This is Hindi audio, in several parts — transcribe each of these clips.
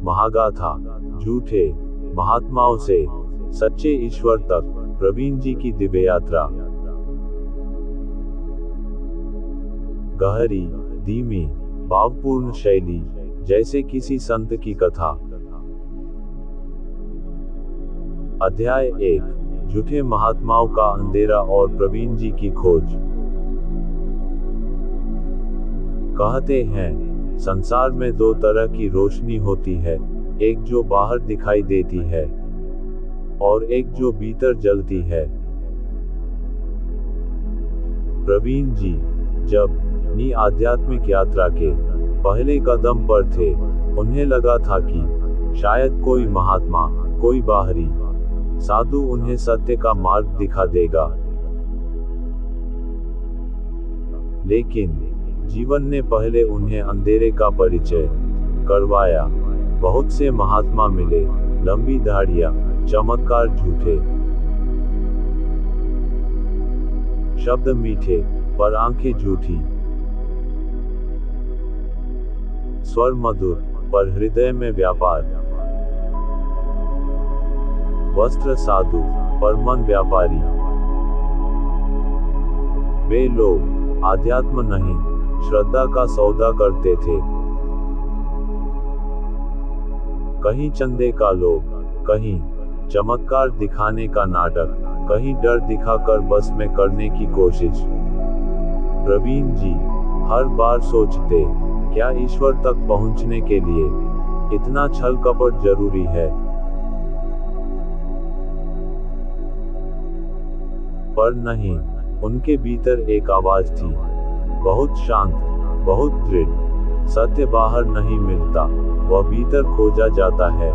महागाथा, झूठे महात्माओं से सच्चे ईश्वर तक, प्रवीण जी की दिव्य यात्रा। गहरी, धीमी, भावपूर्ण शैली, जैसे किसी संत की कथा। अध्याय 1, झूठे महात्माओं का अंधेरा और प्रवीण जी की खोज। कहते हैं, संसार में दो तरह की रोशनी होती है, एक जो बाहर दिखाई देती है और एक जो भीतर जलती है। प्रवीण जी जब अपनी आध्यात्मिक यात्रा के पहले कदम पर थे, उन्हें लगा था कि शायद कोई महात्मा, कोई बाहरी साधु उन्हें सत्य का मार्ग दिखा देगा। लेकिन जीवन ने पहले उन्हें अंधेरे का परिचय करवाया। बहुत से महात्मा मिले, लंबी दाढ़ियां, चमत्कार झूठे, शब्द मीठे पर आंखें झूठी, स्वर मधुर पर हृदय में व्यापार, वस्त्र साधु पर मन व्यापारी। वे लोग आध्यात्म नहीं, श्रद्धा का सौदा करते थे। कहीं चंदे का लोभ, कहीं चमत्कार दिखाने का नाटक, कहीं डर दिखाकर बस में करने की कोशिश। प्रवीण जी हर बार सोचते, क्या ईश्वर तक पहुंचने के लिए इतना छल कपट जरूरी है? पर नहीं, उनके भीतर एक आवाज थी, बहुत शांत, बहुत दृढ़। सत्य बाहर नहीं मिलता, वह भीतर खोजा जाता है।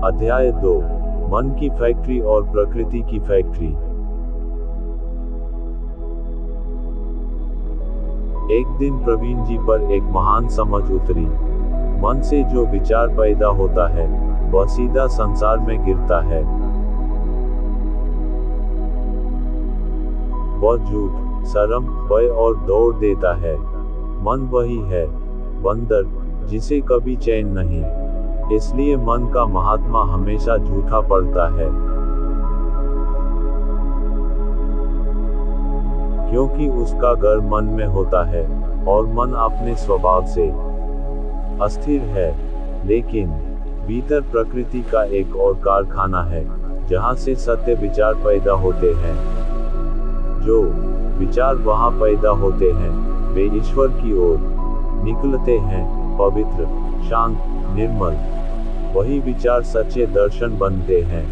अध्याय 2, मन की फैक्ट्री और प्रकृति की फैक्ट्री। एक दिन प्रवीण जी पर एक महान समझ उतरी। मन से जो विचार पैदा होता है, वह सीधा संसार में गिरता है। वह झूठ, शर्म, भय और दौड़ देता है। मन वही है बंदर, जिसे कभी चैन नहीं। इसलिए मन का महात्मा हमेशा झूठा पड़ता है, क्योंकि उसका घर मन में होता है और मन अपने स्वभाव से अस्थिर है। लेकिन भीतर प्रकृति का एक और कारखाना है, जहां से सत्य विचार पैदा होते हैं। जो विचार वहां पैदा होते हैं, वे ईश्वर की ओर निकलते हैं, पवित्र, शांत, निर्मल। वही विचार सच्चे दर्शन बनते हैं।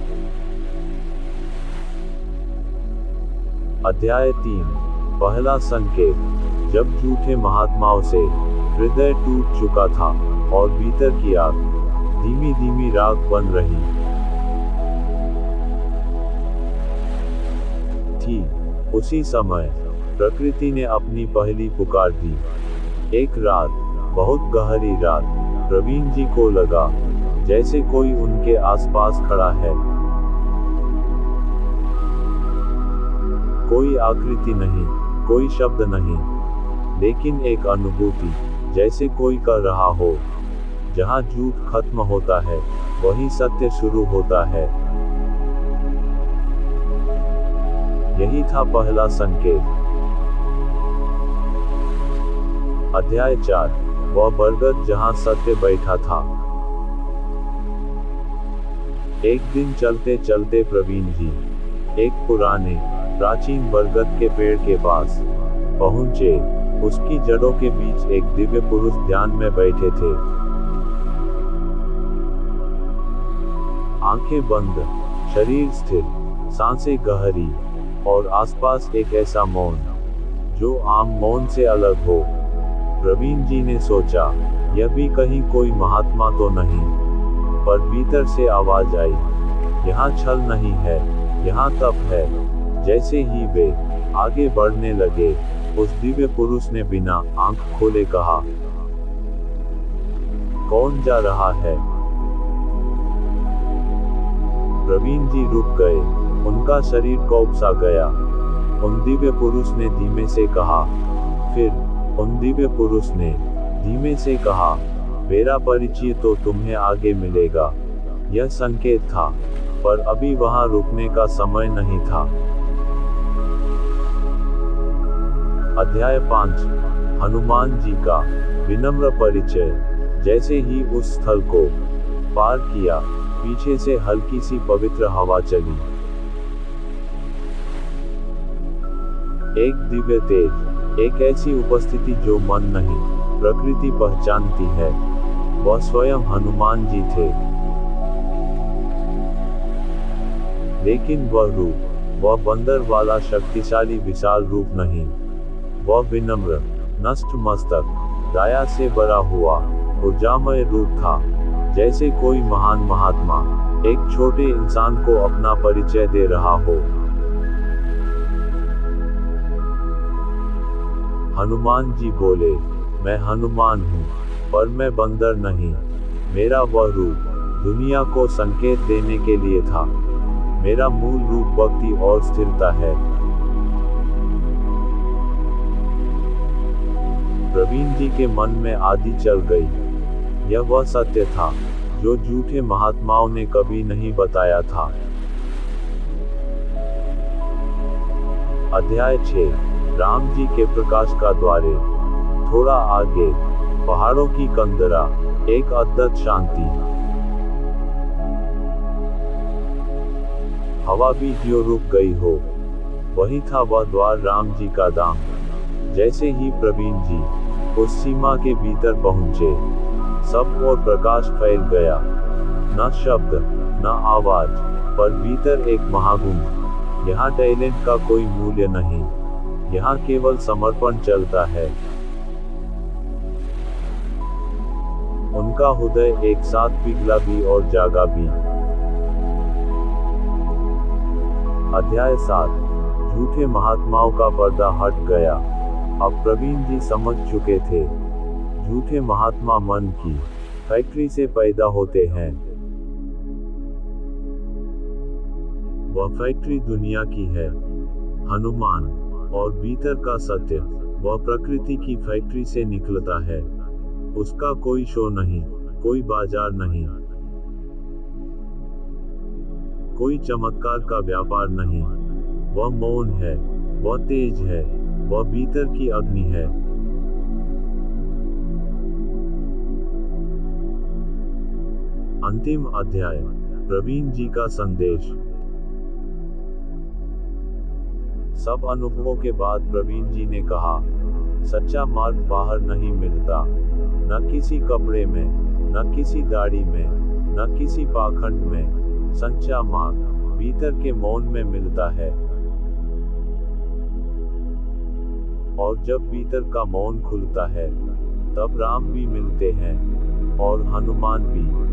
अध्याय 3, पहला संकेत। जब झूठे महात्माओं से हृदय टूट चुका था और भीतर की आग धीमी धीमी राख बन रही थी, उसी समय प्रकृति ने अपनी पहली पुकार दी। एक रात, बहुत गहरी रात, प्रवीण जी को लगा जैसे कोई उनके आसपास खड़ा है। कोई आकृति नहीं, कोई शब्द नहीं, लेकिन एक अनुभूति, जैसे कोई कह रहा हो, जहां झूठ खत्म होता है, वहीं सत्य शुरू होता है। यही था पहला संकेत। अध्याय 4, वह बरगद जहां सत्य बैठा था। एक दिन चलते चलते प्रवीण जी एक पुराने प्राचीन बरगद के पेड़ के पास पहुंचे। उसकी जड़ों के बीच एक दिव्य पुरुष ध्यान में बैठे थे। आंखें बंद, शरीर स्थिर, सांसें गहरी और आसपास एक ऐसा मौन जो आम मौन से अलग हो। प्रवीण जी ने सोचा, यह भी कहीं कोई महात्मा तो नहीं। पर भीतर से आवाज आई, यहाँ छल नहीं है, यहाँ तप है। जैसे ही वे आगे बढ़ने लगे, उस दिव्य पुरुष ने बिना आंख खोले कहा, कौन जा रहा है? प्रवीण जी रुक गए, उनका शरीर कौप सा गया। उन दिव्य पुरुष ने धीमे से कहा। फिर उन दिव्य पुरुष ने धीमे से कहा, मेरा परिचय तो तुम्हें आगे मिलेगा। यह संकेत था, पर अभी वहां रुकने का समय नहीं था। अध्याय 5। हनुमान जी का विनम्र परिचय। जैसे ही उस स्थल को पार किया, पीछे से हल्की सी पवित्र हवा चली। एक दिव्य तेज, एक ऐसी उपस्थिति जो मन नहीं, प्रकृति पहचानती है। वह स्वयं हनुमान जी थे। लेकिन वह रूप, वह बंदर वाला शक्तिशाली विशाल रूप नहीं। वह विनम्र, नष्ट मस्तक, दया से भरा हुआ, ऊर्जामय रूप था। जैसे कोई महान महात्मा एक छोटे इंसान को अपना परिचय दे रहा हो। हनुमान जी बोले, मैं हनुमान हूँ, पर मैं बंदर नहीं। मेरा वह रूप दुनिया को संकेत देने के लिए था। मेरा मूल रूप भक्ति और स्थिरता है। प्रवीण जी के मन में आदि चल गई। यह वह सत्य था जो झूठे महात्माओं ने कभी नहीं बताया था। अध्याय 6। राम जी के प्रकाश का द्वारे। थोड़ा आगे, पहाड़ों की कंदरा, एक अद्भुत शांति। हवा भी जो रुक गई हो। वही था वह द्वार, राम जी का धाम। जैसे ही प्रवीण जी उस सीमा के भीतर पहुंचे, सब और प्रकाश फैल गया। न शब्द, न आवाज, पर भीतर एक महागुण। यहाँ टैलेंट का कोई मूल्य नहीं, यहाँ केवल समर्पण चलता है। उनका हृदय एक साथ पिघला भी और जागा भी। अध्याय 7। झूठे महात्माओं का पर्दा हट गया। अब प्रवीण जी समझ चुके थे, झूठे महात्मा मन की फैक्ट्री से पैदा होते हैं। वह फैक्ट्री दुनिया की है, हनुमान, और भीतर का सत्य, वह प्रकृति की फैक्ट्री से निकलता है। उसका कोई शो नहीं, कोई बाजार नहीं, कोई चमत्कार का व्यापार नहीं। वह मौन है, वह तेज है, वह भीतर की अग्नि है। अंतिम अध्याय। प्रवीण जी का संदेश। सब अनुभवों के बाद प्रवीण जी ने कहा, सच्चा मार्ग बाहर नहीं मिलता, न किसी कपड़े में, न किसी दाढ़ी में, न किसी पाखंड में। सच्चा मार्ग भीतर के मौन में मिलता है। और जब भीतर का मौन खुलता है, तब राम भी मिलते हैं, और हनुमान भी।